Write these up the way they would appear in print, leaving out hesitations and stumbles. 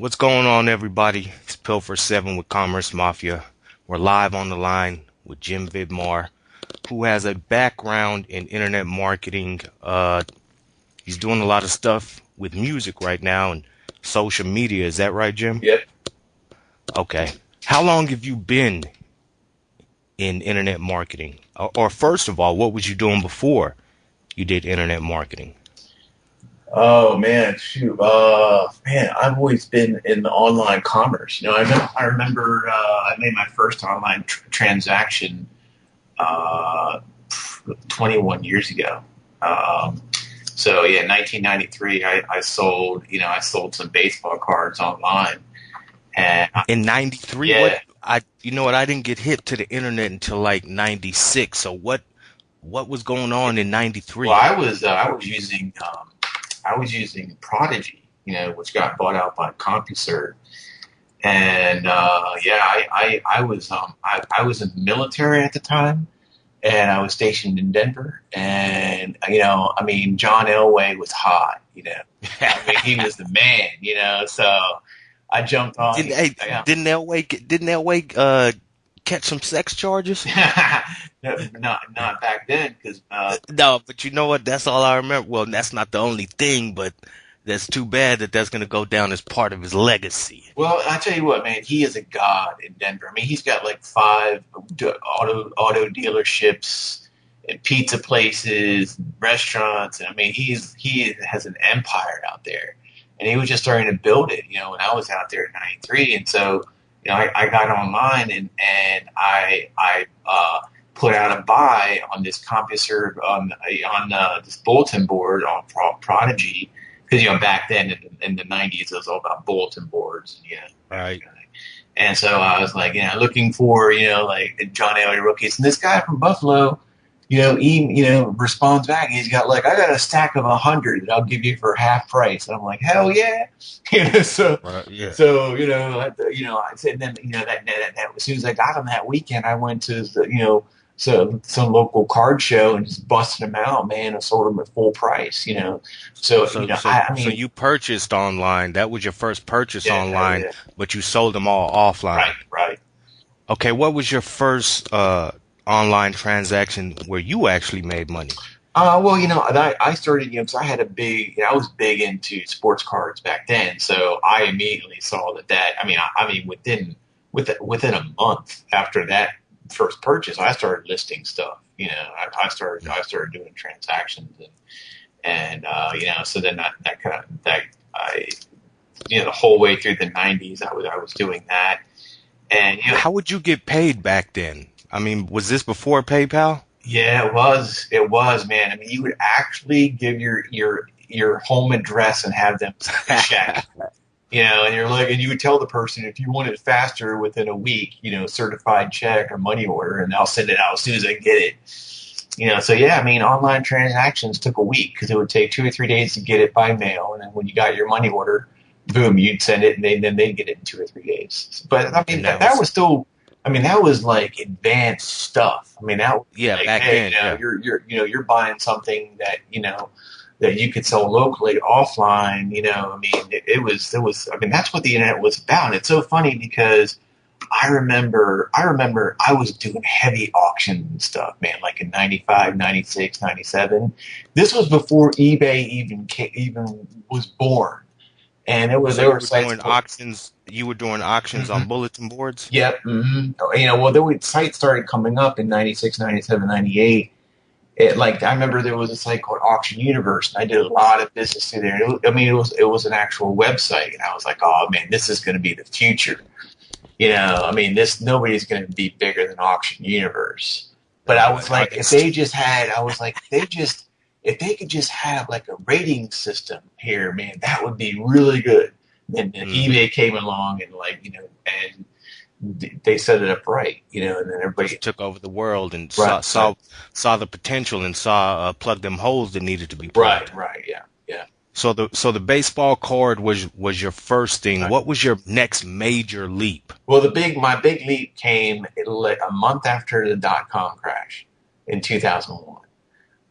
What's going on, everybody? It's Pilfer 7 with Commerce Mafia. We're live on the line with Jim Vidmar, who has a background in internet marketing. He's doing a lot of stuff with music right now and social media. Is that right, Jim? Yep. Okay. How long have you been in internet marketing? Or first of all, what was you doing before you did internet marketing? Oh man, shoot. Man, I've always been in the online commerce. I remember I made my first online transaction uh, 21 years ago. Um, so yeah, 1993, I sold some baseball cards online, and In 93, yeah. I didn't get hip to the internet until like 96. So what was going on in Well, 93? I was using Prodigy, which got bought out by CompuServe. And yeah, I was in the military at the time, and I was stationed in Denver. And I mean, John Elway was hot. I mean, he was the man. So I jumped on. Didn't hey, Yeah. didn't that way catch some sex charges? No, not back then, because No, but you know what? That's all I remember. Well, that's not the only thing, but that's too bad that that's gonna go down as part of his legacy. well, I tell you what, man, he is a god in Denver. I mean, he's got like five auto dealerships and pizza places, restaurants, and I mean, he has an empire out there, and he was just starting to build it. When I was out there in '93, and so I got online and I put out a buy on this CompuServe on this bulletin board on Prodigy, because back then in the '90s it was all about bulletin boards, Right. and so I was like, looking for, like John Elway rookies. And this guy from Buffalo, responds back. And he's got like, I got a stack of 100 that I'll give you for half price. And I'm like, hell yeah. So, Right. Yeah. I said, then, that as soon as I got him that weekend, I went to, some local card show and just busted them out, man. And sold them at full price, So, So so I so mean, you purchased online. That was your first purchase yeah, online, yeah, but you sold them all offline. right, right. Okay, what was your first online transaction where you actually made money? Well, I started, because I had a big, I was big into sports cards back then. So I immediately saw that, I mean, within a month after that first purchase, I started listing stuff. I started doing transactions, and so then that kind of, that I, the whole way through the '90s, I was doing that. And, How would you get paid back then? I mean, was this before PayPal? yeah, it was, man. I mean, you would actually give your home address and have them send a check. And you're like, and you would tell the person, if you want it faster within a week, certified check or money order, and I'll send it out as soon as I get it. So yeah, I mean, online transactions took a week because it would take 2 or 3 days to get it by mail, and then when you got your money order, boom, you'd send it, and then they'd get it in 2 or 3 days. But I mean, And that, that that was was still, I mean, that was like advanced stuff. I mean, that was yeah, like, back hey, then, yeah. you're buying something that you could sell locally offline. I mean, it was. I mean, that's what the internet was about. It's so funny because I remember I was doing heavy auctions and stuff, man, like in '95, '96, '97. This was before eBay even was born, and So there you were were sites doing called. auctions, you were doing auctions Mhm. on bulletin boards? Yep. Well, there were sites started coming up in '96, '97, '98. Like I remember there was a site called Auction Universe, and I did a lot of business through there. I mean, it was an actual website, and I was like, oh man, this is going to be the future. I mean, this nobody's going to be bigger than Auction Universe. But I was like, if they just had, I was like, if they could just have like a rating system here, man, that would be really good. And Hmm. eBay came along and and they set it up right, and then everybody, Just took over the world and right, right, saw the potential and saw plug them holes that needed to be right, plugged. right, yeah, yeah. So the baseball card was your first thing. Right. What was your next major leap? Well, my big leap came like a month after the dot-com crash in 2001.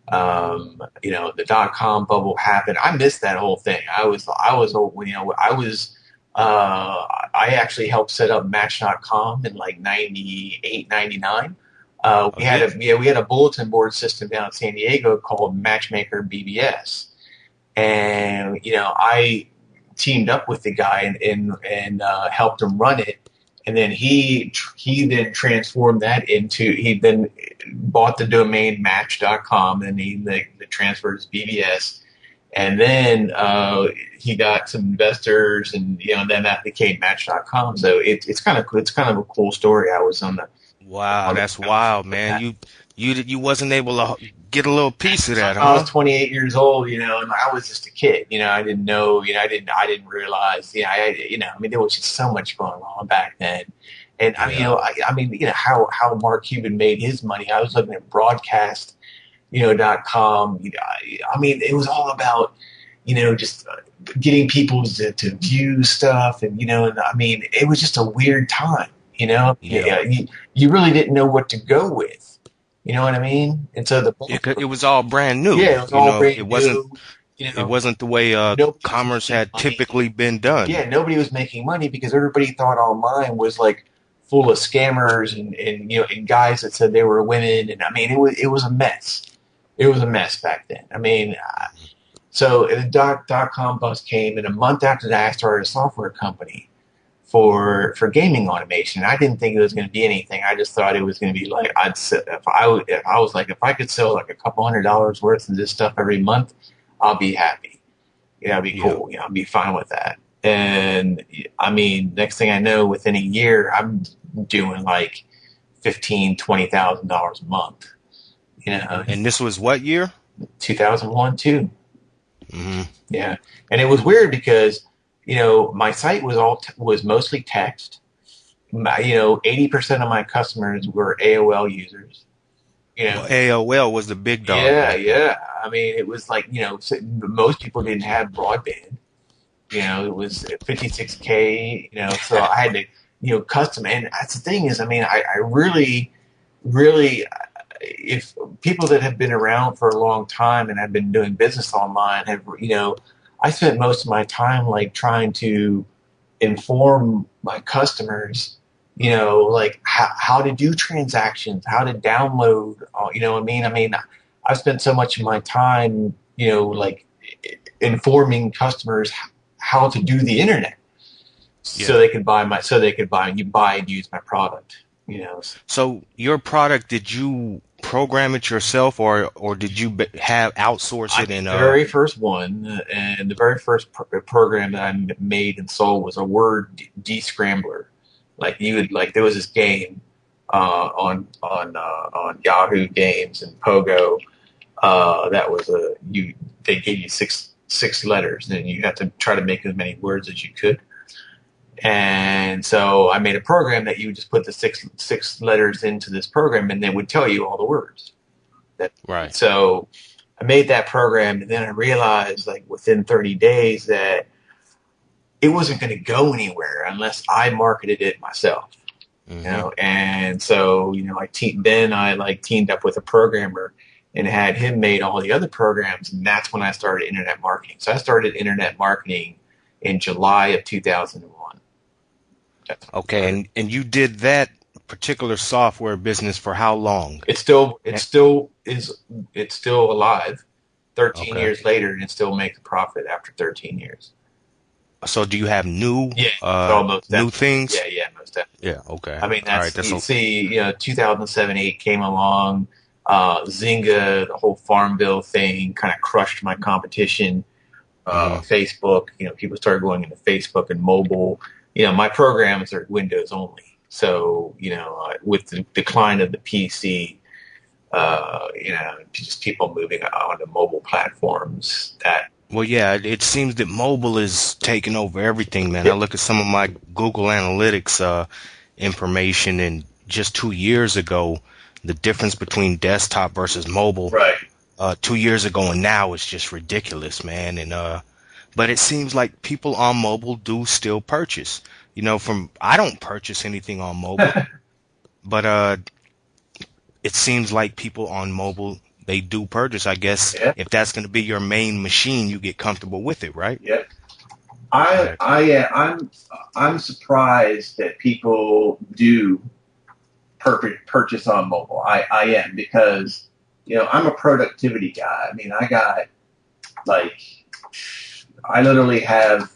The dot-com bubble happened. I missed that whole thing. I was I actually helped set up Match.com in like 98, 99. Oh, did you? We had a bulletin board system down in San Diego called Matchmaker BBS, and I teamed up with the guy and helped him run it. And then he then transformed that into he then bought the domain Match.com, and the transferred his BBS, and then he got some investors, and then that became Match.com. So it's kind of a cool story. I was on the Wow, that's wild, man. You wasn't able to get a little piece of that, I was huh? 28 years old, and I was just a kid. I didn't know, I didn't realize, I mean, there was just so much going on back then. And I mean, Yeah, I mean, how Mark Cuban made his money. I was looking at broadcast, .com. I mean, it was all about, just getting people to view stuff. And I mean, it was just a weird time, yeah. you really didn't know what to go with. You know what I mean? And so It was all brand new. yeah, it was all It brand wasn't new. You it know, wasn't the way nobody was commerce making had money. typically been done. Yeah, nobody was making money because everybody thought online was like full of scammers and guys that said they were women. And I mean, it was a mess. It was a mess back then. I mean, so the dot com bust came, and a month after that, I started a software company for gaming automation. I didn't think it was going to be anything. I just thought it was going to be like if I was like if I could sell like a couple $100 worth of this stuff every month, I'll be happy. Yeah, it'd be Yeah. cool. I'd be fine with that. And I mean, next thing I know, within a year, I'm doing like 15, $20,000 a month. You know, And this was what year? 2001 too. Hmm. Yeah, and it was weird because my site was mostly text. 80% of my customers were AOL users. You know, Well, AOL was the big dog yeah, back then. yeah. I mean, it was like most people didn't have broadband. It was 56K. So I had to custom. And that's the thing is, I mean, I really, really, if people that have been around for a long time and have been doing business online have I spent most of my time like trying to inform my customers, like how to do transactions, how to download, you know what I mean? I mean, I've spent so much of my time, like informing customers how to do the internet so Yeah. they could buy and use my product. So your product, did you program it yourself, or did you have outsource I it did and the very first one, and the very first program that I made and sold was a word descrambler. Like you would like, there was this game on Yahoo Games and Pogo that was they gave you six letters, and you have to try to make as many words as you could. And so I made a program that you would just put the six letters into this program, and they would tell you all the words. right? So I made that program, and then I realized, like within 30 days, that it wasn't going to go anywhere unless I marketed it myself. Hmm. And so then I like teamed up with a programmer and had him made all the other programs, and that's when I started internet marketing. So I started internet marketing in July of 2001. That's when I Okay, started. and you did that particular software business for how long? It's Eh, still it's still alive 13 Okay. years later, and it still makes a profit after 13 years. So do you have Yeah, oh, most new definitely. things? Yeah, yeah, most definitely. Yeah. Okay. I mean, All right. that's That's you a, see, 2007, 8 came along. Zynga, the whole Farmville thing, kind of crushed my competition. hmm. Facebook, people started going into Facebook and mobile. My programs are Windows only. So, with the decline of the PC, just people moving on to mobile platforms. That Well, yeah, it seems that mobile is taking over everything, man. I yeah, look at some of my Google Analytics information, and just 2 years ago, the difference between desktop versus mobile, right. 2 years ago and now is just ridiculous, man. And but it seems like people on mobile do still purchase. From I don't purchase anything on mobile, but it seems like people on mobile, they do purchase. I guess Yeah, if that's going to be your main machine, you get comfortable with it, right? yeah. Exactly. I'm surprised that people do purchase on mobile. I am because I'm a productivity guy. I mean, like I literally have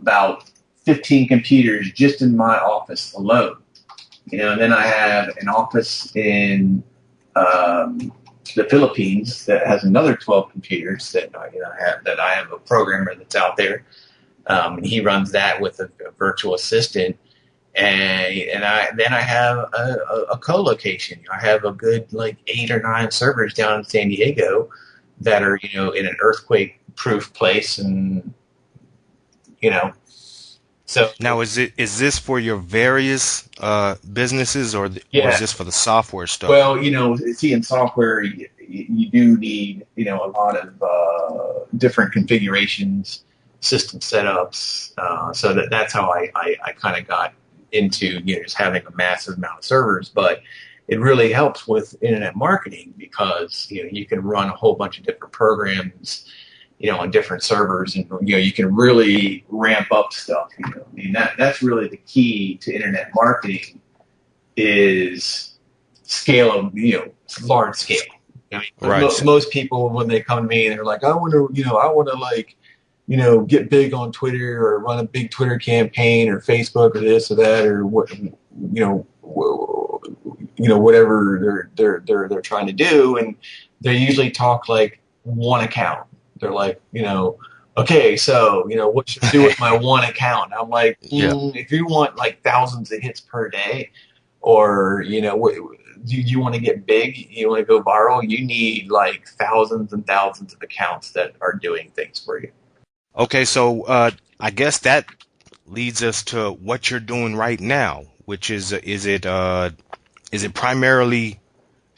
about 15 computers just in my office alone. And then I have an office in the Philippines that has another 12 computers that I have a programmer that's out there, and he runs that with a virtual assistant. And I have a co-location. I have a good like 8 or 9 servers down in San Diego that are in an earthquake proof place, and you know so Now, is this for your various businesses, or is yeah. this for the software stuff? Well, see, in software, you do need, a lot of different configurations, system setups. So that's how I kind of got into, just having a massive amount of servers. But it really helps with internet marketing because, you can run a whole bunch of different programs, on different servers, and, you can really ramp up stuff. I mean, that's really the key to internet marketing is scale, large scale. Right. Most people when they come to me, they're like, I want to like, get big on Twitter or run a big Twitter campaign or Facebook or this or that or what, whatever they're trying to do, and they usually talk like one account. They're like, okay, so what should I do with my one account? I'm like, Yeah. if you want like thousands of hits per day, or you want to get big, you want to go viral, you need like thousands and thousands of accounts that are doing things for you. Okay, so I guess that leads us to what you're doing right now, which is it primarily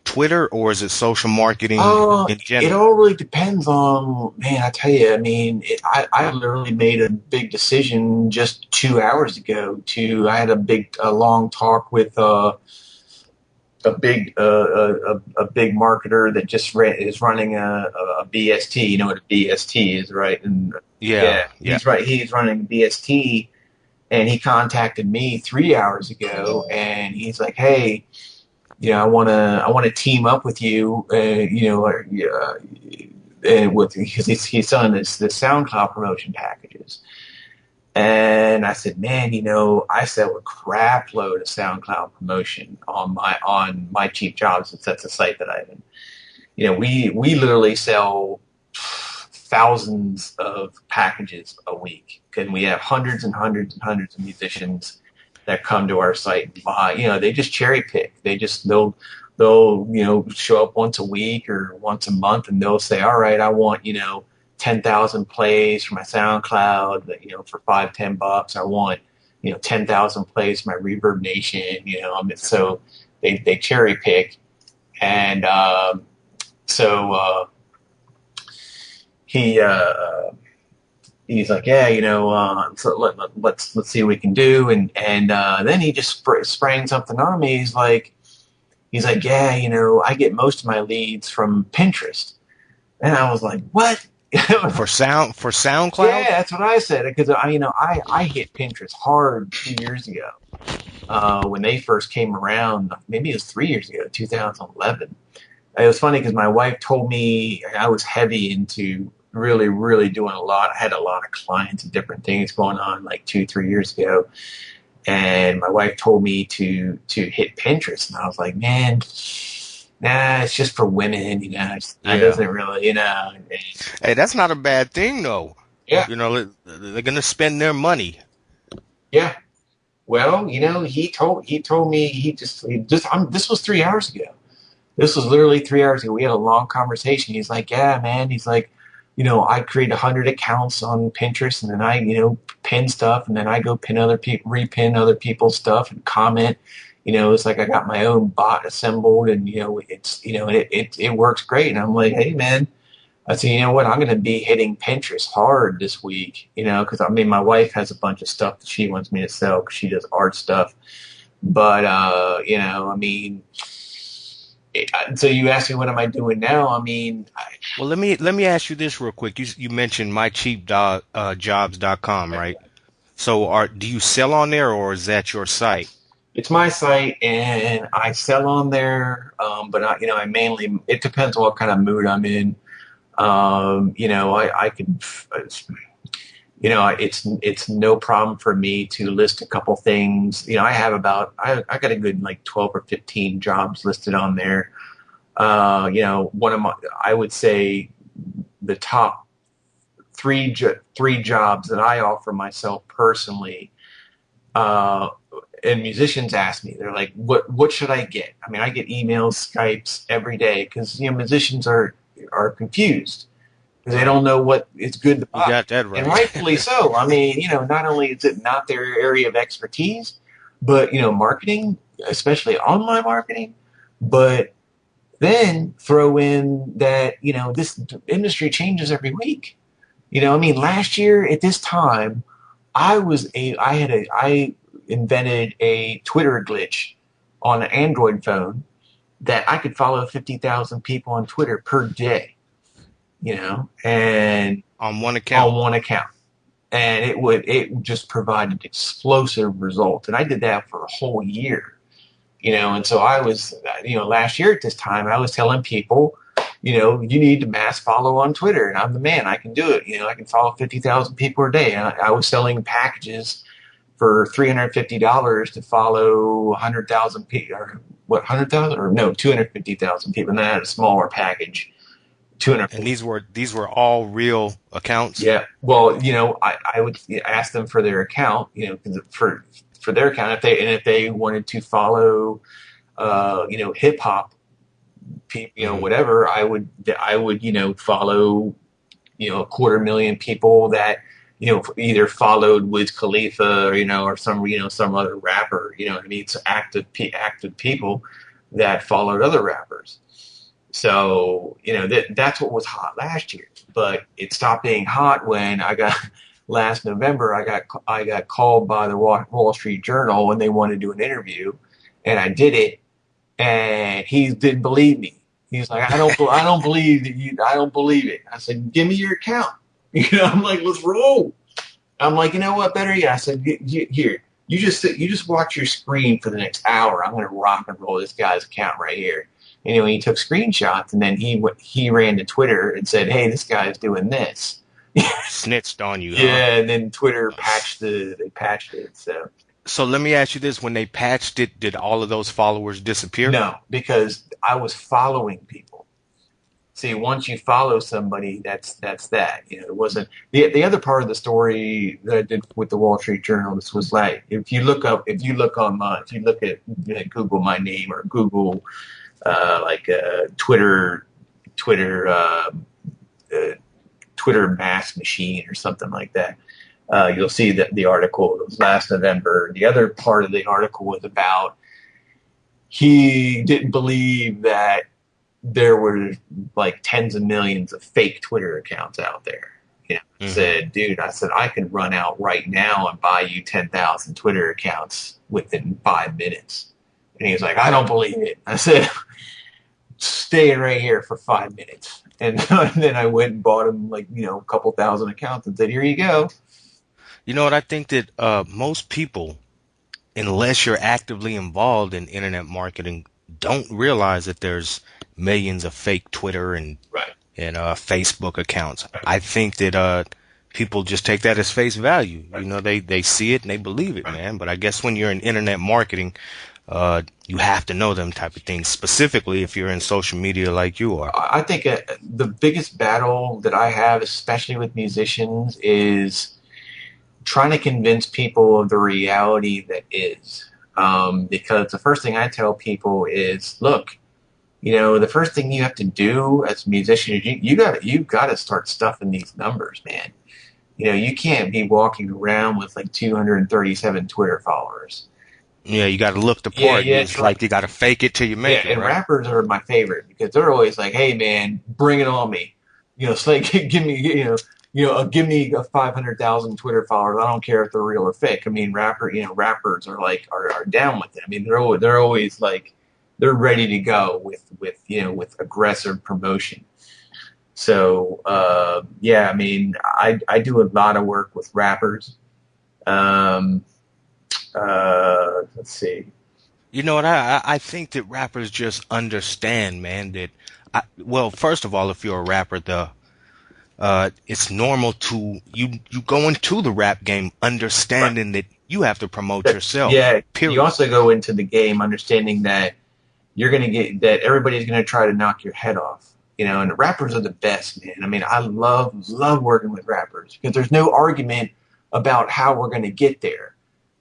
Twitter or is it social marketing in It general? all really depends on, man, I tell you, I mean, I literally made a big decision just 2 hours ago I had a long talk with, a big marketer that is running a BST. You know what a BST is, right? And Yeah, yeah, yeah. he's running BST, and he contacted me 3 hours ago, and he's like, "Hey, I want to team up with you, with because he's selling the SoundCloud promotion packages." And I said, man, I sell a crap load of SoundCloud promotion on my cheap jobs. That's a site that I'm in. We literally sell thousands of packages a week, and we have hundreds and hundreds and hundreds of musicians that come to our site and buy. They just cherry pick. They'll show up once a week or once a month, and they'll say, all right, I want 10,000 plays for my SoundCloud, for $5-10. I want 10,000 plays for my Reverb Nation. So they cherry pick, and so he he's like, yeah, so let's see what we can do, and then he just sprang something on me. He's like, yeah, I get most of my leads from Pinterest, and I was like, what? For Yeah, SoundCloud? that's what I said because I hit Pinterest hard 2 years ago when they first came around. Maybe it was 3 years ago, 2011. It was funny because my wife told me I was heavy into really, really doing a lot. I had a lot of clients and different things going on like 2, 3 years ago, and my wife told me to hit Pinterest, and I was like, man, nah, it's just for women, it Yeah. doesn't really, Hey, that's not a bad thing though. yeah, They're gonna spend their money. yeah. Well, he told me this was 3 hours ago. This was literally 3 hours ago. We had a long conversation. He's like, yeah, man. He's like, I create 100 accounts on Pinterest, and then I, pin stuff, and then I go repin other people's stuff and comment. It's like I got my own bot assembled, and it works great. And I'm like, hey, man. I said, you know what? I'm going to be hitting Pinterest hard this week, because I mean, my wife has a bunch of stuff that she wants me to sell because she does art stuff. But I mean, So you asked me what am I doing now? I mean, Well, let me ask you this real quick. You mentioned mycheapjobs.com, right? So do you sell on there or is that your site? it's my site and I sell on there, but I mainly it depends on what kind of mood I'm in. I could, it's no problem for me to list a couple things. I have I got a good like 12 or 15 jobs listed on there. One of my, I would say the top three jobs that I offer myself personally. Uh, and musicians ask me, they're like, what should I get? I mean, I get emails, Skypes every day because musicians are confused because they Right. don't know what is good to You buy, got that and right. rightfully so. I mean, not only is it not their area of expertise, but marketing, especially online marketing, but then throw in that this industry changes every week. I mean, last year at this time, I invented a Twitter glitch on an Android phone that I could follow 50,000 people on Twitter per day, and On one account. on one account. And it just provided explosive results. And I did that for a whole year, and so I was, last year at this time, I was telling people, you need to mass follow on Twitter, and I'm the man. I can do it. I can follow 50,000 people a day. And I was selling packages for $350 to follow 100,000 people, or what, 100,000 or no, 250,000 people. And then I had a smaller package, And 250. these were all real accounts. Yeah. Well, I would ask them for their account, for their account, if they wanted to follow, hip hop people, Hmm. whatever, I would, follow, a quarter million people that, either followed Wiz Khalifa, or, or some other rapper, what I mean? It's active people that followed other rappers. So, that's what was hot last year, but it stopped being hot when last November, I got called by the Wall Street Journal and they wanted to do an interview and I did it and he didn't believe me. He's like, I don't believe that I don't believe it. I said, give me your account. I'm like, let's roll. I'm like, you know what? Better yet, I said, here, you just watch your screen for the next hour. I'm gonna rock and roll this guy's account right here. And he took screenshots, and then he ran to Twitter and said, hey, this guy's doing this. Snitched on you, huh? Yeah, and then Twitter they patched it. So So let me ask you this: when they patched it, did all of those followers disappear? no, because I was following people. See, once you follow somebody, that's that. It wasn't the other part of the story that I did with the Wall Street Journal. This was like if you look online, if you look at Google my name or Google Twitter, Twitter, uh, uh, Twitter mass machine or something like that. You'll see that the article was last November. The other part of the article was about he didn't believe that there were like tens of millions of fake Twitter accounts out there. I Hmm. said, dude, I said, I can run out right now and buy you 10,000 Twitter accounts within 5 minutes. And he was like, I don't believe it. I said, stay right here for 5 minutes. And, and then I went and bought him like, a couple thousand accounts and said, here you go. You know what? I think that most people, unless you're actively involved in internet marketing, don't realize that there's millions of fake Twitter Right. and Facebook accounts. I think that people just take that as face value. Right. They see it and they believe it, Right. man. But I guess when you're in internet marketing, you have to know them type of things, specifically if you're in social media like you are. I think the biggest battle that I have, especially with musicians, is trying to convince people of the reality that is. Because the first thing I tell people is, look, the first thing you have to do as a musician is you got to start stuffing these numbers, man. You can't be walking around with like 237 Twitter followers. Yeah, you got to look the Yeah, part. yeah, It's like you got to fake it till you yeah. make it, And right? rappers are my favorite because they're always like, "Hey, man, bring it on me." It's like give me, give me a 500,000 Twitter followers. I don't care if they're real or fake. I mean, rappers are like are down with it. I mean, they're always like they're ready to go with aggressive promotion. So yeah, I mean, I do a lot of work with rappers. Um, let's see. You know what? I think that rappers just understand, man, that well, first of all, if you're a rapper, it's normal to you go into the rap game Right. understanding that you have to promote yourself. Yeah, you Period. also go into the game understanding that you're gonna get that everybody's gonna try to knock your head off. And rappers are the best, man. I mean, I love working with rappers because there's no argument about how we're gonna get there.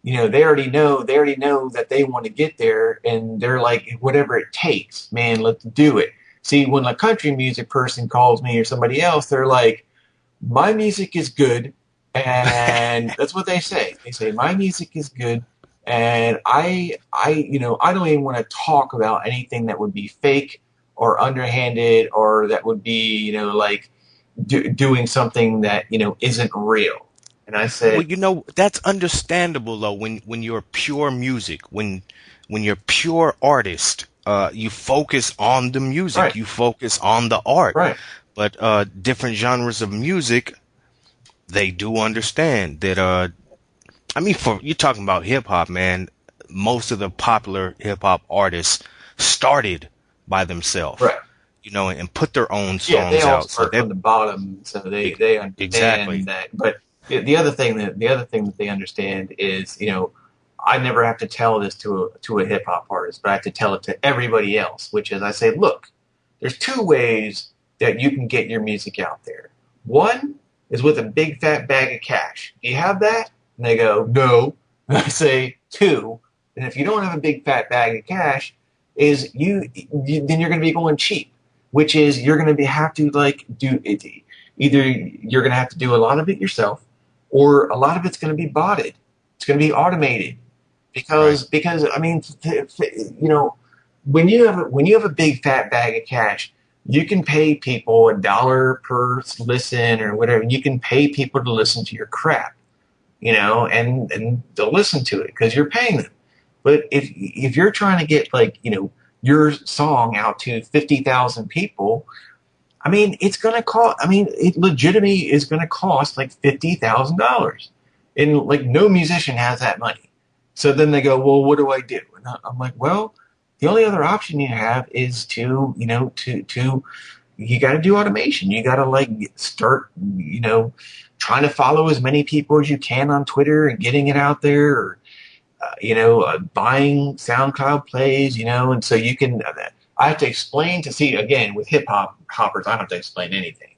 They already know that they want to get there, and they're like, whatever it takes, man, let's do it. See, when a country music person calls me or somebody else, they're like, my music is good, and that's what they say. They say my music is good, and I don't even want to talk about anything that would be fake or underhanded or that would be, like doing something that isn't real. And I Well, say, that's understandable though when you're pure music, when you're pure artist, you focus on the music, right, you focus on the art. right, But different genres of music, they do understand that I mean, for you're talking about hip hop, man, most of the popular hip hop artists started by themselves, right. and put their own Yeah, they songs all out. So start from the bottom, so they understand exactly. that. But the other thing that they understand is, I never have to tell this to a hip hop artist, but I have to tell it to everybody else, which is I say, look, there's two ways that you can get your music out there. One is with a big fat bag of cash. Do you have that? And they go, no. And I say, two, and if you don't have a big fat bag of cash, is then you're going to be going cheap, which is you're going to have to like do it. Either you're going to have to do a lot of it yourself, or a lot of it's going to be botted. It's going to be automated Right. because I mean, when you have a big fat bag of cash, you can pay people $1 per listen or whatever. You can pay people to listen to your crap, and they'll listen to it because you're paying them. But if you're trying to get like your song out to 50,000 people, I mean it's gonna cost. I mean it legitimately is gonna cost like $50,000, and like no musician has that money. So then they go, well, what do I do? And I'm like, well, the only other option you have is to you got to do automation. You got to like start trying to follow as many people as you can on Twitter and getting it out there, or buying SoundCloud plays, and so you can. I have to explain to see again with hip hop hoppers. I don't have to explain anything,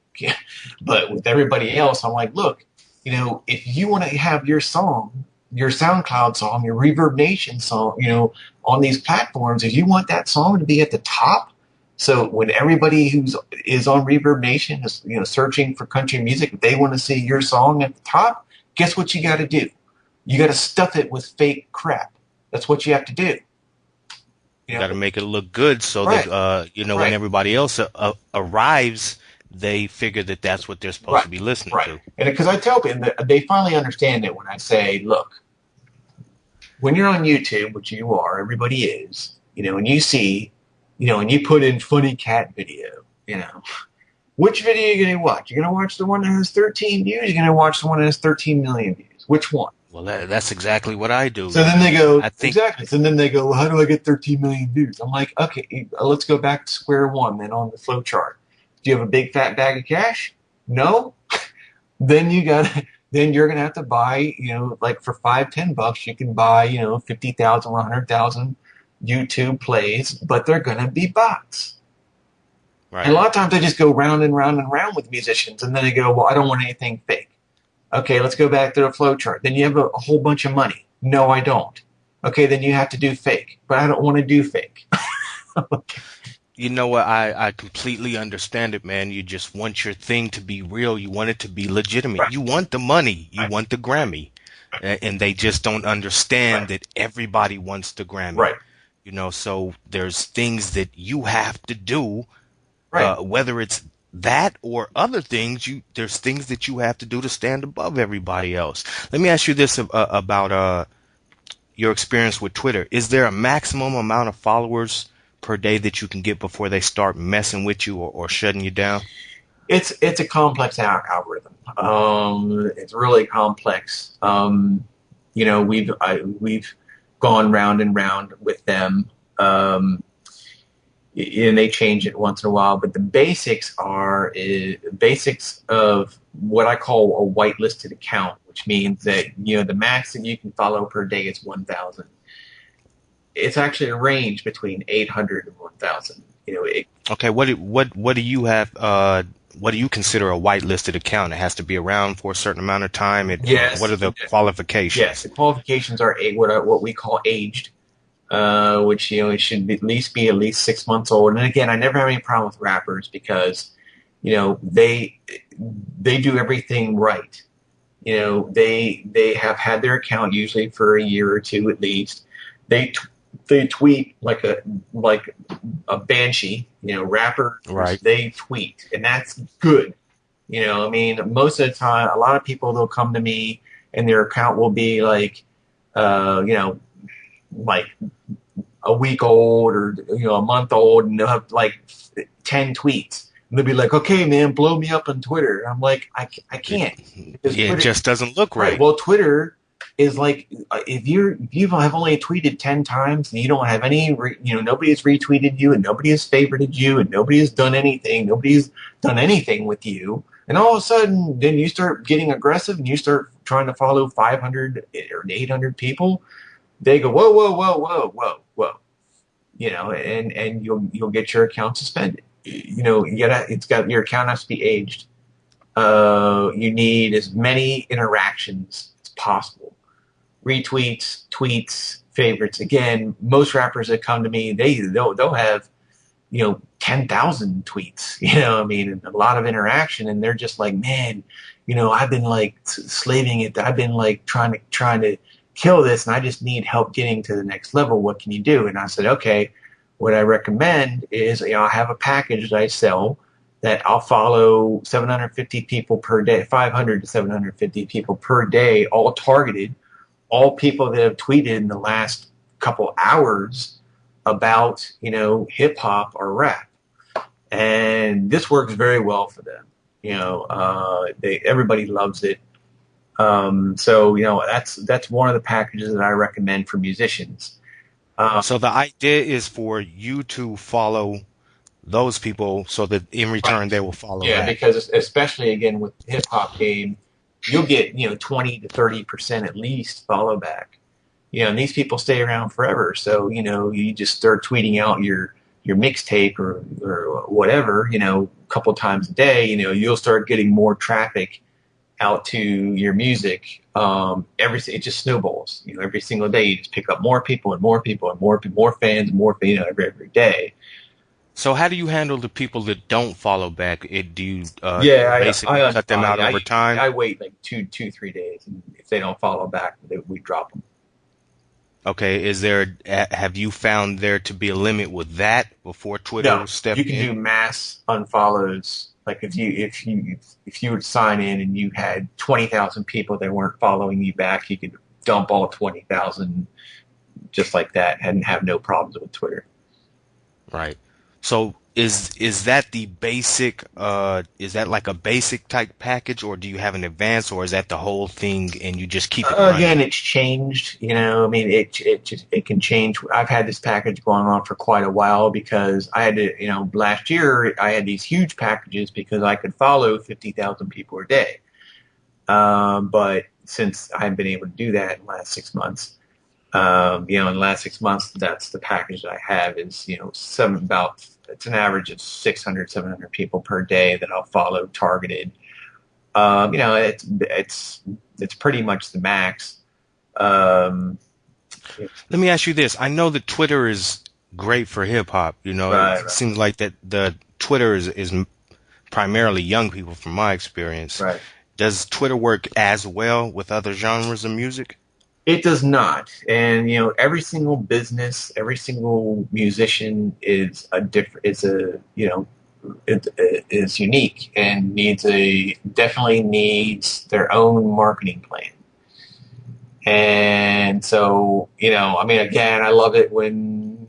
but with everybody else, I'm like, look, if you want to have your song, your SoundCloud song, your Reverb Nation song, on these platforms, if you want that song to be at the top, so when everybody is on Reverb Nation is searching for country music, if they want to see your song at the top, guess what you got to do? You got to stuff it with fake crap. That's what you have to do. You got to make it look good so that Right, when right, everybody else arrives, they figure that that's what they're supposed right, to be listening right. to. And because I tell people that they finally understand it when I say, look, when you're on YouTube, which you are, everybody is, and you see, and you put in funny cat video, which video are you going to watch? You're going to watch the one that has 13 views? You're going to watch the one that has 13 million views? Which one? Well, that's exactly what I do. So then they go, I think exactly. So then they go, well, how do I get 13 million views? I'm like, okay, let's go back to square one then on the flow chart. Do you have a big fat bag of cash? No? Then then you're going to have to buy, like for $5-10, you can buy, 50,000, 100,000 YouTube plays, but they're going to be bots. And right. a lot of times they just go round and round and round with musicians, and then they go, well, I don't want anything fake. Okay, let's go back to the flow chart. Then you have a whole bunch of money. No, I don't. Okay, then you have to do fake, but I don't want to do fake. You know what? I completely understand it, man. You just want your thing to be real. You want it to be legitimate. Right, You want the money. You right, want the Grammy. And they just don't understand right, that everybody wants the Grammy. right, So there's things that you have to do, right. whether it's that or other things. There's things that you have to do to stand above everybody else. Let me ask you this about your experience with Twitter. Is there a maximum amount of followers per day that you can get before they start messing with you or shutting you down? It's a complex algorithm. It's really complex. We've gone round and round with them, and they change it once in a while. But the basics are basics of what I call a whitelisted account, which means that the max that you can follow per day is 1,000. It's actually a range between 800 and 1,000. Okay, what do you have? What do you consider a whitelisted account? It has to be around for a certain amount of time. What Yes, are the yes. qualifications? The qualifications are what we call aged, which it should be at least 6 months old. And again, I never have any problem with rappers because they do everything right. They have had their account usually for a year or two at least. They they tweet like a banshee. Rappers, Right. they tweet, and that's good. I mean, most of the time, a lot of people they'll come to me and their account will be like a week old or a month old, and they'll have like 10 tweets. And they'll be like, "Okay, man, blow me up on Twitter." And I'm like, I It, can't because yeah, it Twitter, just doesn't look right? right. Well, Twitter is like if you have only tweeted 10 times and you don't have any, nobody has retweeted you and nobody has favorited you and nobody has done anything, nobody's done anything with you, and all of a sudden then you start getting aggressive and you start trying to follow 500 or 800 people. They go, whoa, whoa, whoa, whoa, whoa, whoa, and you'll get your account suspended. Your account has to be aged. You need as many interactions as possible. Retweets, tweets, favorites. Again, most rappers that come to me, they'll have 10,000 tweets. I mean, and a lot of interaction, and they're just like, man, I've been like slaving it. I've been like trying to kill this, and I just need help getting to the next level. What can you do? And I said, okay, what I recommend is, I have a package that I sell that I'll follow 750 people per day, 500 to 750 people per day, all targeted, all people that have tweeted in the last couple hours about, hip hop or rap. And this works very well for them. Everybody loves it. So that's one of the packages that I recommend for musicians. Uh, So the idea is for you to follow those people so that in return right. they will follow Yeah, back. because especially again with the hip hop game, you'll get 20 to 30% at least follow back. And these people stay around forever. So you just start tweeting out your mixtape or whatever, a couple times a day. You'll start getting more traffic out to your music. It just snowballs. Every single day you just pick up more people and more people and more fans and more every day. So how do you handle the people that don't follow back? Do you Yeah, basically cut them out over time? I wait like 3 days, and if they don't follow back, we drop them. Okay, have you found there to be a limit with that before Twitter No, you stepped can in? do mass unfollows. Like if you would sign in and you had 20,000 people that weren't following you back, you could dump all 20,000 just like that and have no problems with Twitter. Right. So is that the basic is that like a basic type package, or do you have an advanced, or is that the whole thing and you just keep it Again, running? it's changed. I mean, it can change. I've had this package going on for quite a while because I had to, last year I had these huge packages because I could follow 50,000 people a day. But since I haven't been able to do that in the last 6 months, in the last 6 months, that's the package that I have is, it's an average of 600, 700 people per day that I'll follow targeted. It's pretty much the max. Um, Let me ask you this. I know that Twitter is great for hip hop. right, It seems like that the Twitter is primarily young people from my experience. right. Does Twitter work as well with other genres of music? It does not. And every single business, every single musician is a different. It's a it is unique and definitely needs their own marketing plan. And so I mean, again, I love it when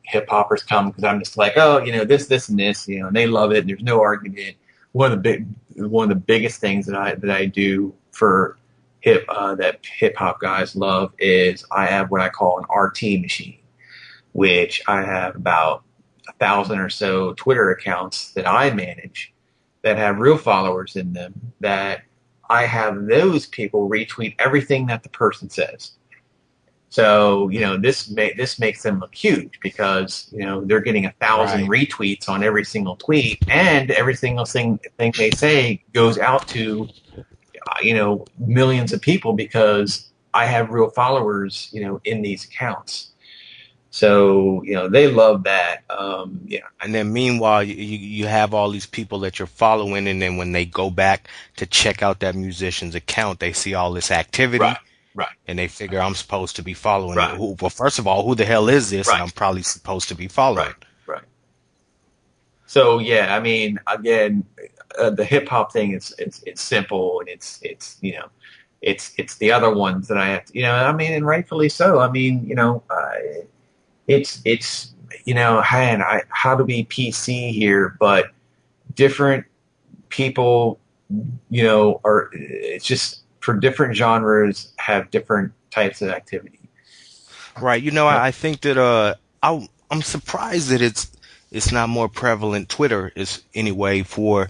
hip hoppers come because I'm just like, oh, this, and this, and they love it. And there's no argument. One of the biggest things that I do for that hip hop guys love is I have what I call an RT machine, which I have about 1,000 or so Twitter accounts that I manage that have real followers in them, that I have those people retweet everything that the person says. So, this makes them look huge because, they're getting 1,000 Right. retweets on every single tweet, and every single thing they say goes out to, millions of people because I have real followers, in these accounts. So, they love that. Yeah. And then meanwhile, you have all these people that you're following, and then when they go back to check out that musician's account, they see all this activity, Right. Right. and they figure I'm supposed to be following it. Right. Well, first of all, who the hell is this? And Right. I'm probably supposed to be following. Right. Right. So yeah, I mean, again, the hip hop thing is it's simple, and it's the other ones that I have to, I mean, and rightfully so. I mean, it's and how to be PC here, but different people, are, it's just for different genres have different types of activity. Right. I think that I'm surprised that it's not more prevalent. Twitter is anyway for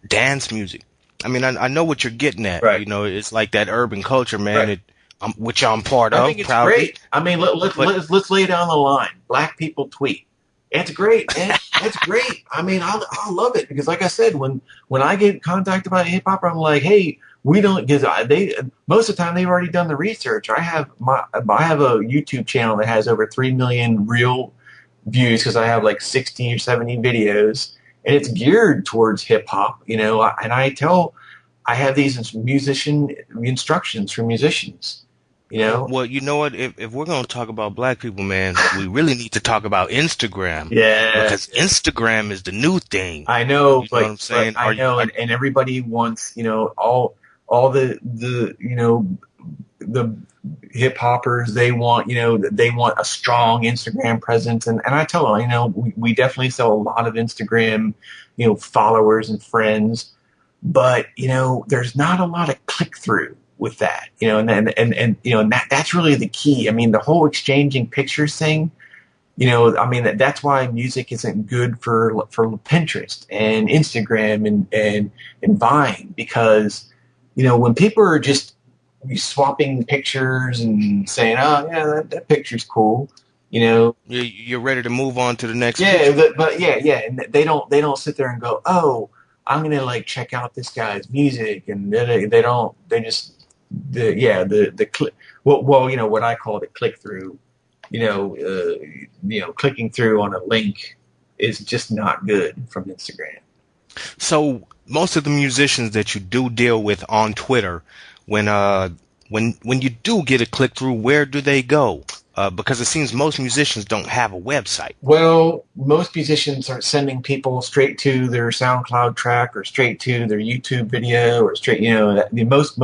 dance music. I mean, I know what you're getting at. Right. It's like that urban culture, man. Right. Which I'm part I of, think it's proudly. great. I mean, let's lay down the line. Black people tweet. It's great, man. It's great. I mean, I love it because, like I said, when I get contacted by hip hop, I'm like, hey, we don't, because they most of the time they've already done the research. I have a YouTube channel that has over 3 million real views because I have like 60 or 70 videos, and it's geared towards hip hop. And I have these musician instructions for musicians. Well, you know what? If we're going to talk about black people, man, we really need to talk about Instagram. Yeah, Because Instagram is the new thing. I know, You know what I'm saying? I know, and everybody wants, all the the hip hoppers, they want, they want a strong Instagram presence, and I tell them, we definitely sell a lot of Instagram, followers and friends, but there's not a lot of click through with that, and that's really the key. I mean, the whole exchanging pictures thing, I mean, that's why music isn't good for Pinterest and Instagram and Vine, because when people are just swapping pictures and saying, oh yeah, that picture's cool, You're ready to move on to the next yeah, picture. but yeah, and they don't sit there and go, oh, I'm gonna like check out this guy's music, and they don't, they just the click, well, what I call the click through, clicking through on a link is just not good from Instagram. So most of the musicians that you do deal with on Twitter, when you do get a click through, where do they go? Because it seems most musicians don't have a website. Well, most musicians are sending people straight to their SoundCloud track or straight to their YouTube video or straight, most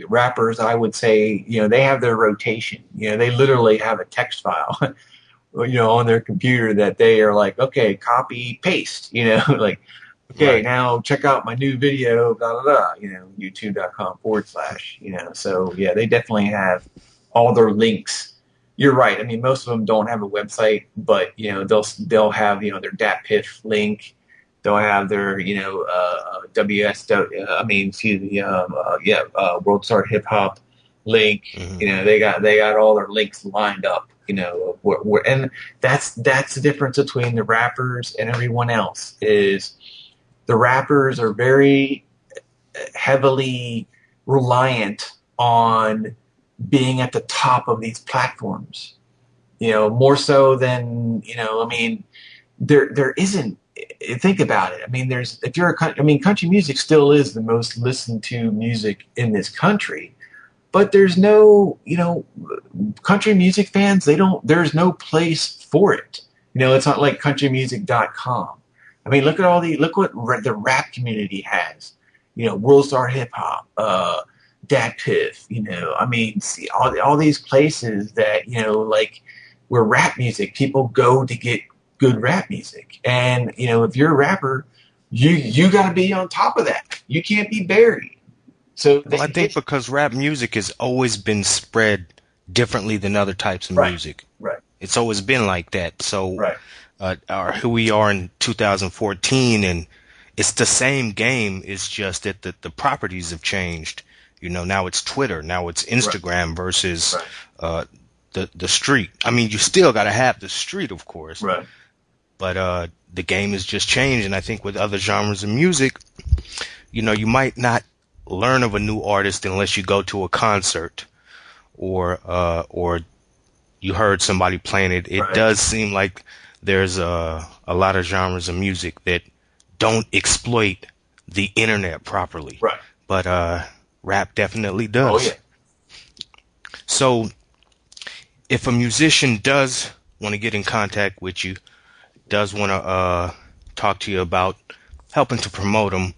rappers, I would say, they have their rotation. They literally have a text file, on their computer that they are like, okay, copy, paste, like, okay, Right. now check out my new video, blah, blah, blah, youtube.com / so yeah, they definitely have all their links. You're right. I mean, most of them don't have a website, but, they'll have, their DatPiff link. They'll have their, WS, I mean, excuse me, World Star Hip Hop link. Mhm. They got all their links lined up. And that's the difference between the rappers and everyone else. Is the rappers are very heavily reliant on being at the top of these platforms. More so than I mean, there isn't. Think about it. I mean, country music still is the most listened to music in this country, but there's no, country music fans. There's no place for it. It's not like countrymusic.com. I mean, look what the rap community has. World Star Hip Hop, Dat Piff, I mean, see all these places that, like where rap music, people go to get good rap music. And, if you're a rapper, you got to be on top of that. You can't be buried. So they Well, I think hit because rap music has always been spread differently than other types of right, music. right, It's always been like that. So, right, here we are in 2014, and it's the same game. It's just that the properties have changed. Now it's Twitter, now it's right, Instagram versus right, uh, the street. I mean, you still got to have the street, of course, right, but the game has just changed. And I think with other genres of music, you might not learn of a new artist unless you go to a concert or you heard somebody playing it. It right, does seem like there's a lot of genres of music that don't exploit the internet properly, right. but rap definitely Oh yeah. does. So if a musician does want to get in contact with you, does want to talk to you about helping to promote them,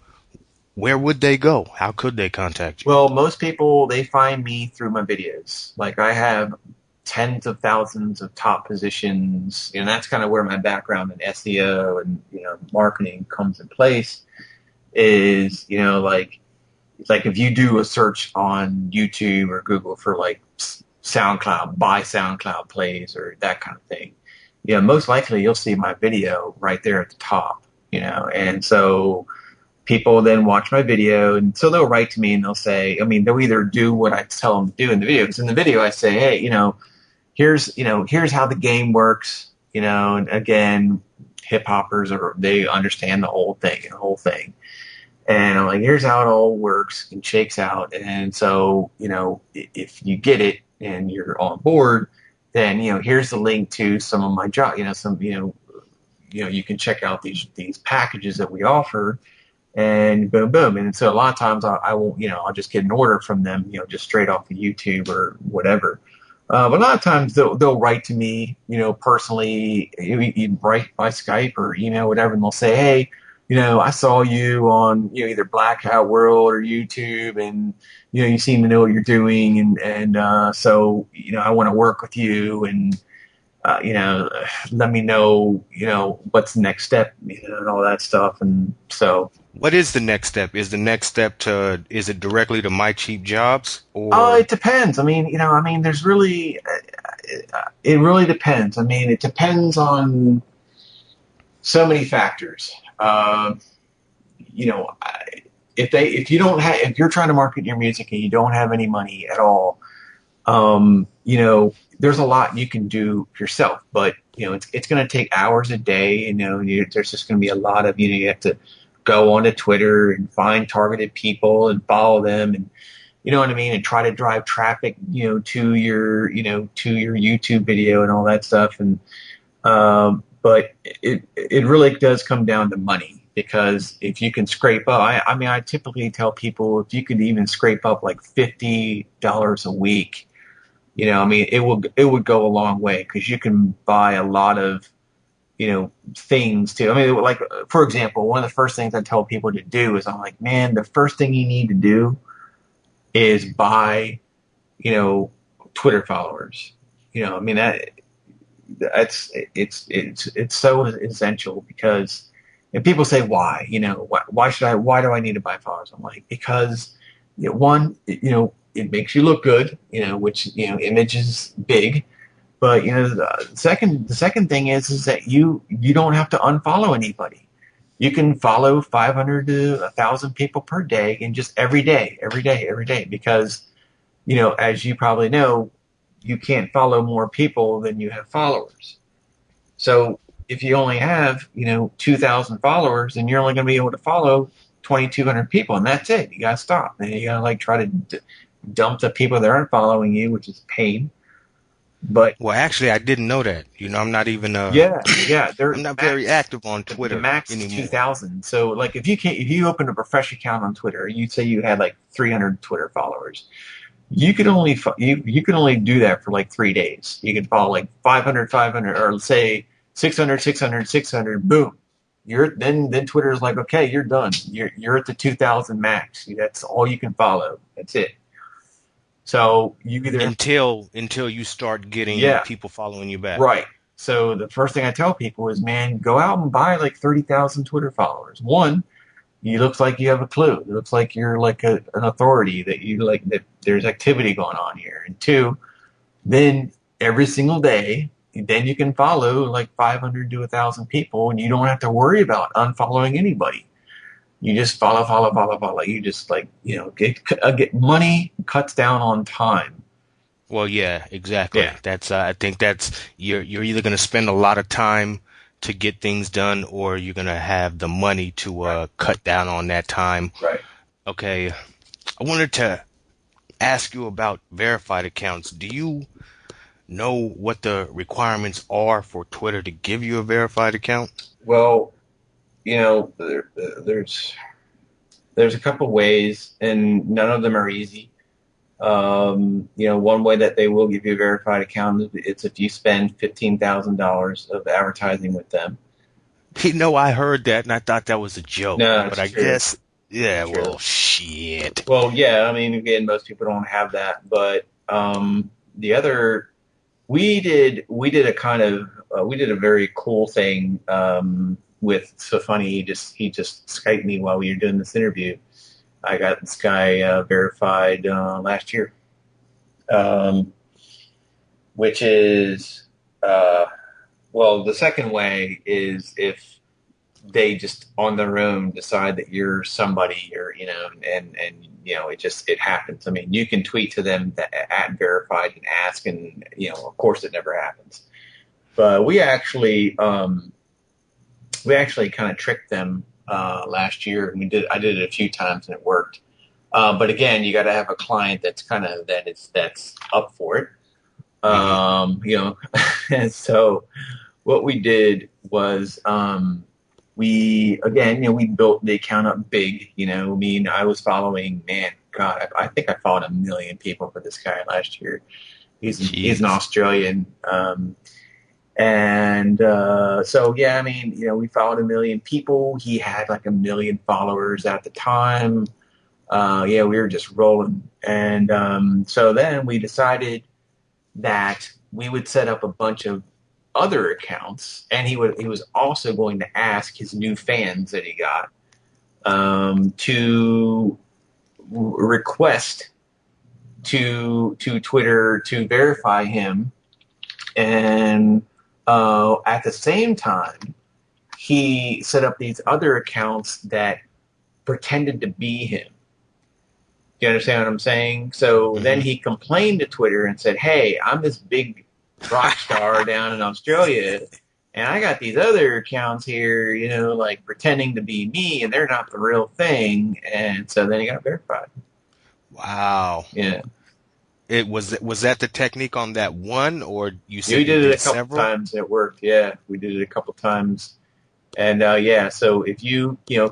where would they go? How could they contact you? Well, most people they find me through my videos. Like I have tens of thousands of top positions, and that's kind of where my background in SEO and marketing comes in place. Is like if you do a search on YouTube or Google for like SoundCloud, buy SoundCloud plays or that kind of thing, most likely you'll see my video right there at the top, and so people then watch my video, and so they'll write to me and they'll say, I mean, they'll either do what I tell them to do in the video. Because in the video, I say, hey, here's how the game works. And again, hip hoppers they understand the whole thing. And I'm like, here's how it all works and shakes out. And so, if you get it and you're on board, then here's the link to some of my job. You can check out these packages that we offer and boom, boom. And so a lot of times I won't, I'll just get an order from them, just straight off of YouTube or whatever. But a lot of times they'll write to me, personally, write by Skype or email, whatever, and they'll say, hey, I saw you on, either Black Hat World or YouTube, and you seem to know what you're doing, and so I want to work with you, and let me know, what's the next step, and all that stuff, and so. What is the next step? Is it directly to My Cheap Jobs or? It depends. I mean, there's really, it really depends. I mean, it depends on so many factors. You know, if you're trying to market your music and you don't have any money at all, there's a lot you can do yourself, but it's going to take hours a day. There's just going to be a lot of, you have to go onto Twitter and find targeted people and follow them, and you know what I mean, and try to drive traffic, to your YouTube video and all that stuff. And but it really does come down to money, because if you can scrape up, I typically tell people, if you could even scrape up like $50 a week, it would go a long way, because you can buy a lot of things too. I mean, like, for example, one of the first things I tell people to do is, I'm like, man, the first thing you need to do is buy, Twitter followers. I mean, it's so essential, because, and people say, why, why do I need to buy followers? I'm like, because, one, it makes you look good, which, image is big. But the second thing is that you don't have to unfollow anybody. You can follow 500 to 1,000 people per day, and just every day, because as you probably know, you can't follow more people than you have followers. So if you only have 2,000 followers, then you're only going to be able to follow 2,200 people, and that's it. You got to stop, and you got to try to dump the people that aren't following you, which is pain. But Well, actually, I didn't know that. I'm not even yeah, I'm not very max, active on the Twitter max is anymore. 2,000. So like, if you open up a fresh account on Twitter, you'd say you had like 300 Twitter followers. You could only you can only do that for like 3 days. You can follow like 500, 500, or let's say 600, 600, 600. Boom. Then Twitter is like, okay, you're done. You're at the 2,000 max. That's all you can follow. That's it. So you either, until you start getting yeah, people following you back. right. So the first thing I tell people is, man, go out and buy like 30,000 Twitter followers. One, you looks like you have a clue. It looks like you're like an authority that you like that there's activity going on here. And two, then every single day, then you can follow like 500 to 1,000 people, and you don't have to worry about unfollowing anybody. You just follow, follow, follow, follow. You just like get money cuts down on time. Well, yeah, exactly. Yeah, That's I think that's you're either going to spend a lot of time to get things done, or you're going to have the money to right, cut down on that time. right. Okay, I wanted to ask you about verified accounts. Do you know what the requirements are for Twitter to give you a verified account? Well, there's a couple ways, and none of them are easy. One way that they will give you a verified account is it's if you spend $15,000 of advertising with them. I heard that and I thought that was a joke, No, but it's I true. guess, It's yeah, true. well, shit. Well, yeah, I mean, again, most people don't have that, but the other, we did a kind of, we did a very cool thing with, so funny, he just Skyped me while we were doing this interview. I got this guy verified last year, um, which is, uh, well, the second way is if they just on their own decide that you're somebody, or and it happens. I mean, you can tweet to them that at verified and ask, and of course it never happens. But we actually kind of tricked them last year. I did it a few times and it worked. But again, you got to have a client that's up for it. Hmm. And so what we did was we again, we built the account up big. I mean, I was following, man, God, I think I followed 1 million people for this guy last year. He's an Jesus. Australian, and so yeah, I mean, we followed 1 million people. He had like 1 million followers at the time. Yeah, we were just rolling, and so then we decided that we would set up a bunch of other accounts, and he was also going to ask his new fans that he got to request to Twitter to verify him, and at the same time, he set up these other accounts that pretended to be him. Do you understand what I'm saying? So then Hmm. he complained to Twitter and said, "Hey, I'm this big rock star down in Australia, and I got these other accounts here, like pretending to be me, and they're not the real thing." And so then he got verified. Wow. Yeah, Was that the technique on that one, or you yeah, we said you did it did a couple several? times. And it worked. Yeah, we did it a couple times. And yeah, so if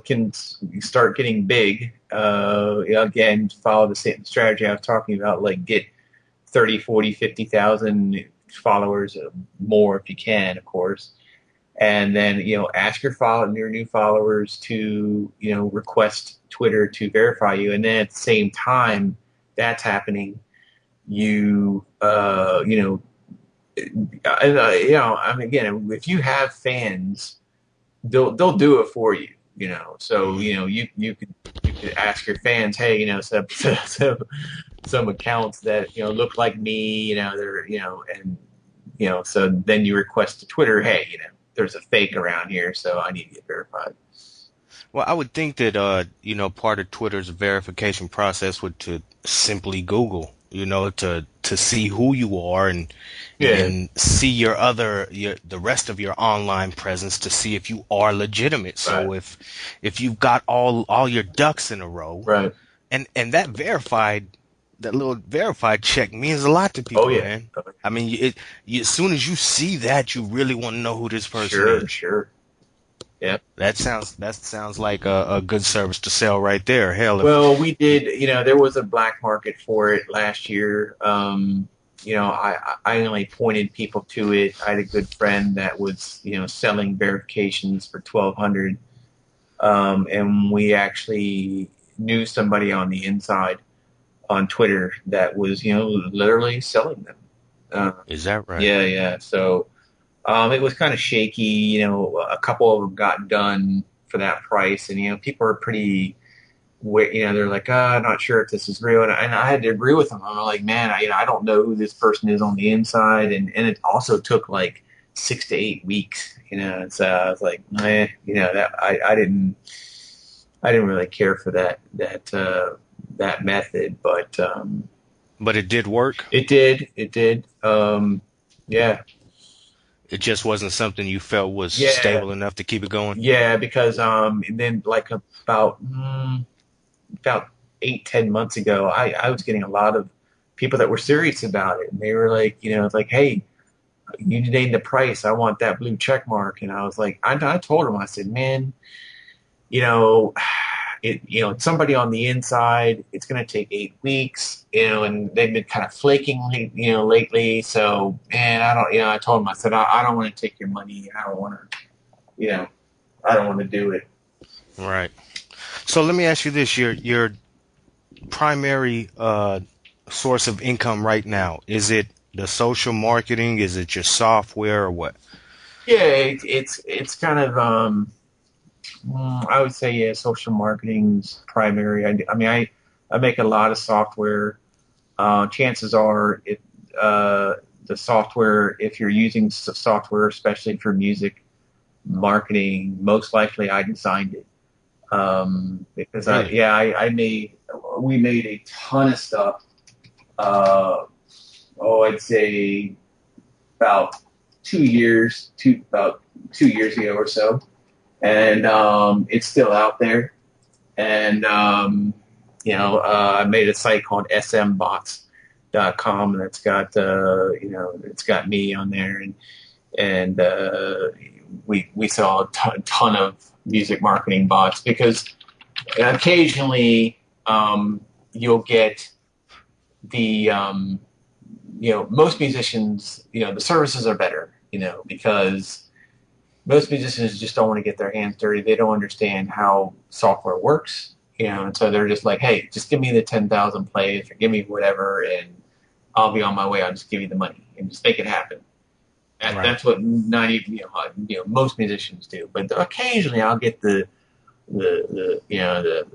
can start getting big, again, follow the same strategy I was talking about, like get 30, 40, 50,000 followers, more if you can, of course. And then, ask your new followers to, request Twitter to verify you. And then at the same time that's happening, you, I mean, again, if you have fans, they'll do it for you. So Hmm. you could ask your fans, hey, some accounts that look like me, they're and so then you request to Twitter, hey, there's a fake around here, so I need to get verified. Well, I would think that part of Twitter's verification process would to simply Google, to see who you are Yeah, and see the rest of your online presence to see if you are legitimate. right, So if you've got all your ducks in a row, right. and that little verified check means a lot to Oh people, yeah, man. I mean, as soon as you see that, you really want to know who this person sure, is. sure. Yeah. That sounds like a good service to sell right there. Hell, if Well, we you, did. There was a black market for it last year. I only pointed people to it. I had a good friend that was, selling verifications for 1,200, and we actually knew somebody on the inside. on Twitter that was, literally selling them. Uh, Is that right? yeah, yeah. So it was kind of shaky. A couple of them got done for that price, and people are pretty. They're like, I'm not sure if this is real, and I had to agree with them. I'm like, man, I don't know who this person is on the inside, and it also took like 6 to 8 weeks. And so I was like, that I didn't really care for that method, but But it did work. it did. Yeah, It just wasn't something you felt was yeah, stable enough to keep it going. yeah, because and then like about 8, 10 months ago, I was getting a lot of people that were serious about it, and they were like, it's like, hey, you named the price, I want that blue check mark, and I was like, I told him, I said, man, you know, it's somebody on the inside. It's going to take 8 weeks, and they've been kind of flaking, lately. So, and I don't, I told him, I said, I don't want to take your money. I don't want to, you know, I don't want to do it. Right. So let me ask you this: your primary source of income right now, is it the social marketing? Is it your software or what? Yeah, it's kind of, I would say, yeah, social marketing's primary. I make a lot of software. Chances are, the software, if you're using software, especially for music marketing, most likely I designed it. Because Really? we made a ton of stuff. Uh, I'd say about 2 years ago or so, and it's still out there. And I made a site called smbots.com, and it's got me on there, and we saw a ton of music marketing bots, because occasionally you'll get the most musicians, the services are better, because most musicians just don't want to get their hands dirty. They don't understand how software works, and so they're just like, hey, just give me the 10,000 plays, or give me whatever, and I'll be on my way. I'll just give you the money and just make it happen. Right. That's what 90, most musicians do. But occasionally I'll get the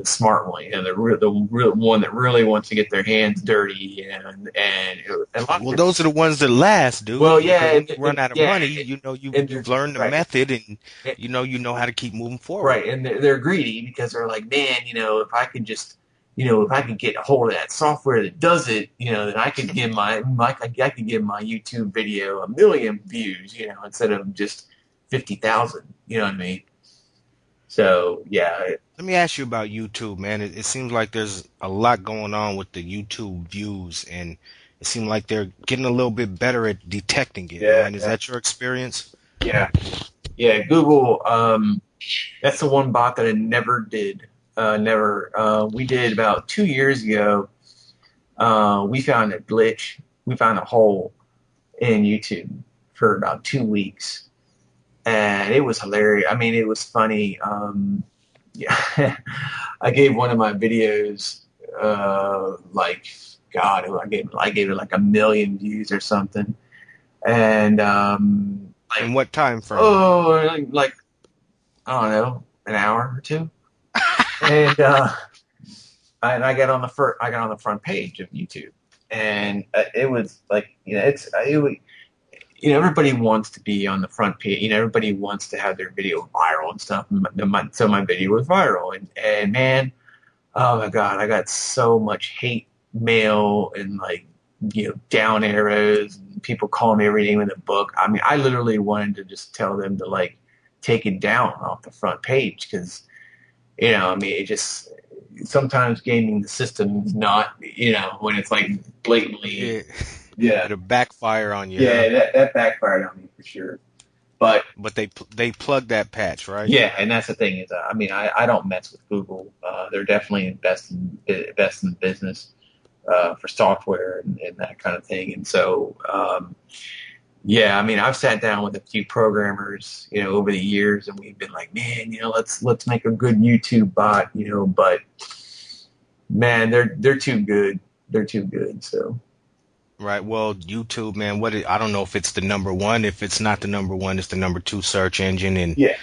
smart one, the real one that really wants to get their hands dirty, and a lot of Well, it. those are the ones that last, Well, dude. yeah, Because when you run out of yeah, money, and they're you've learned the right. method, and And, you know how to keep moving forward. right, and they're greedy, because they're like, man, if I could just, if I could get a hold of that software that does it, then I could give I could give my YouTube video 1 million views, instead of just 50,000. You know what I mean? So yeah, Let me ask you about YouTube, man. It seems like there's a lot going on with the YouTube views, and it seems like they're getting a little bit better at detecting it, yeah, man. Is yeah, that your experience? yeah, yeah. Google, that's the one bot that I never did. Never. We did about 2 years ago. We found a glitch. We found a hole in YouTube for about 2 weeks, and it was hilarious. I mean, it was funny. Yeah, I gave one of my videos, like, God, I gave it like 1 million views or something, and In like, what time frame? oh, like, I don't know, an hour or two, and I got on the front page of YouTube, and it was like, everybody wants to be on the front page. Everybody wants to have their video viral and stuff. So my video was viral, and man, oh my God, I got so much hate mail, and like, down arrows, and people calling me every name in the book. I mean, I literally wanted to just tell them to, like, take it down off the front page, because I mean, it just, sometimes gaming the system is not, when it's like blatantly, Yeah, yeah, it'll backfire on you, huh? yeah, that backfired on me for sure. But But they plug that patch, right? yeah, and that's the thing is, I mean, I don't mess with Google. They're definitely best in the business, for software, and that kind of thing. And so, yeah, I mean, I've sat down with a few programmers, over the years, and we've been like, man, let's make a good YouTube bot, but man, they're too good. they're too good. So Right. Well, YouTube, man, I don't know if it's the number one. If it's not the number one, it's the number two search engine, and yeah,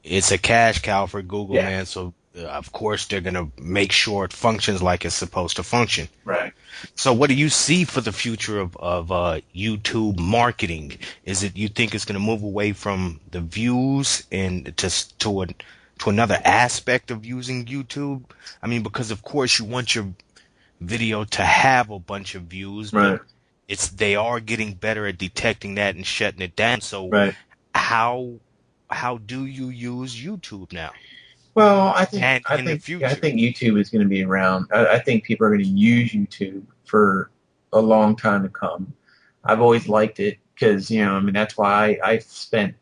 it's a cash cow for Google, yeah, man. So, of course, they're gonna make sure it functions like it's supposed to function. right. So, what do you see for the future of YouTube marketing? Is it you think it's gonna move away from the views and to another aspect of using YouTube? I mean, because of course you want your video to have a bunch of views, but Right. they are getting better at detecting that and shutting it down. So Right. how do you use YouTube now Well, and in the I future? think YouTube is going to be around. I think people are going to use YouTube for a long time to come. I've always liked it because, I mean, that's why I spent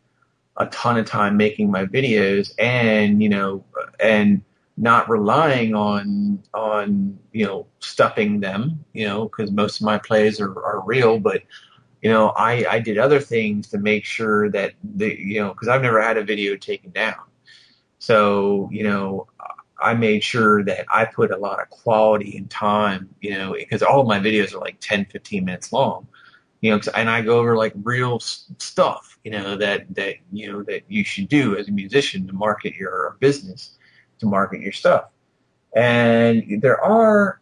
a ton of time making my videos and, and not relying on, stuffing them, because most of my plays are real, but I did other things to make sure that because I've never had a video taken down. So, I made sure that I put a lot of quality and time, because all of my videos are like 10, 15 minutes long, and I go over like real stuff, that you should do as a musician to market your business, to market your stuff. And there are,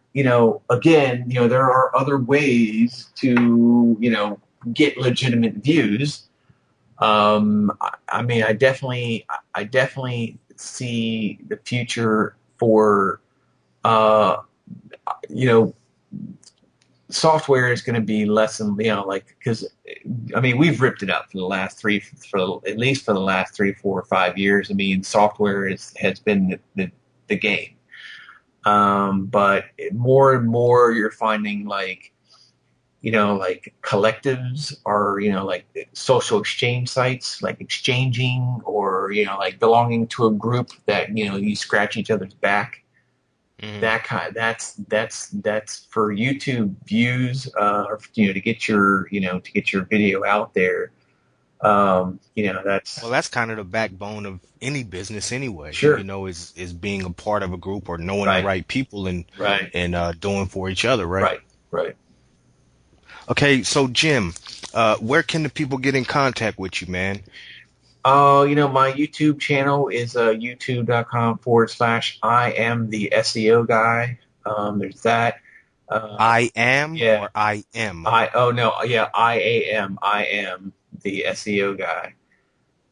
again, there are other ways to, get legitimate views. I mean, I definitely see the future for, uh, you know, software is going to be less than, like, because, I mean, we've ripped it up for the last at least for the last 3, 4, 5 years. I mean, software has been the game. But more and more you're finding like, like collectives or, like social exchange sites, like exchanging or, like belonging to a group that, you scratch each other's back. Hmm. That's for YouTube views, or, to get your video out there. That's Well, that's kind of the backbone of any business anyway, sure. is being a part of a group or knowing the Right, right people and right, doing for each other, right? right, right. Okay, so Jim, where can the people get in contact with you, man? My YouTube channel is youtube.com/ I am the SEO guy. There's that. I am Yeah, or I am? oh no, yeah, I am the SEO guy.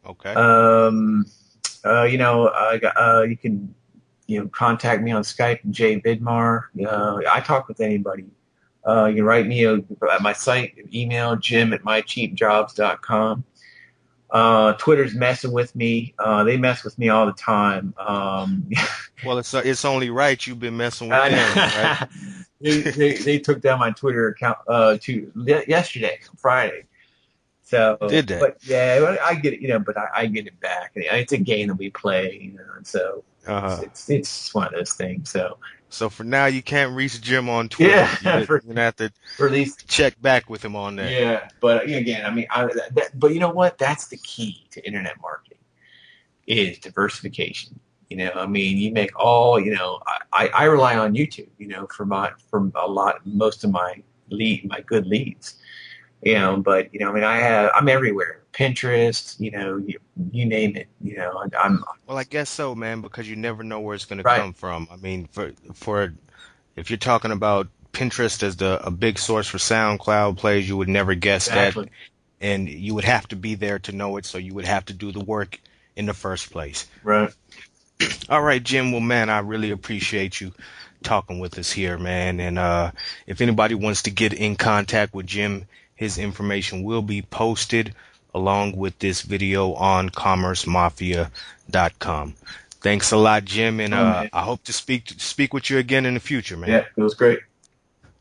Okay. Um, I got, you can, contact me on Skype, J Vidmar. I talk with anybody. You can write me at my site, email jim@mycheapjobs.com. Twitter's messing with me. They mess with me all the time. Well, it's only right you've been messing with them, right? and they took down my Twitter account yesterday, Friday. So, Did that? but yeah, I get it, but I get it back. It's a game that we play, and so Uh-huh. it's one of those things. So So for now, you can't reach Jim on Twitter. yeah, You're gonna have to for these. check back with him on that. Yeah, but again, I mean, but you know what? That's the key to internet marketing is diversification. I mean, you make all, I rely on YouTube, for most of my good leads, but, I mean, I'm everywhere. Pinterest, you name it, I'm Well, I guess so, man, because you never know where it's gonna right. come from. I mean, for if you're talking about Pinterest as a big source for SoundCloud plays, you would never guess that, Exactly. and you would have to be there to know it, so you would have to do the work in the first place. Right. All right, Jim. Well, man, I really appreciate you talking with us here, man. And if anybody wants to get in contact with Jim, his information will be posted along with this video on commercemafia.com. Thanks a lot, Jim, and Oh, man. I hope to speak with you again in the future, man. Yeah, it was great.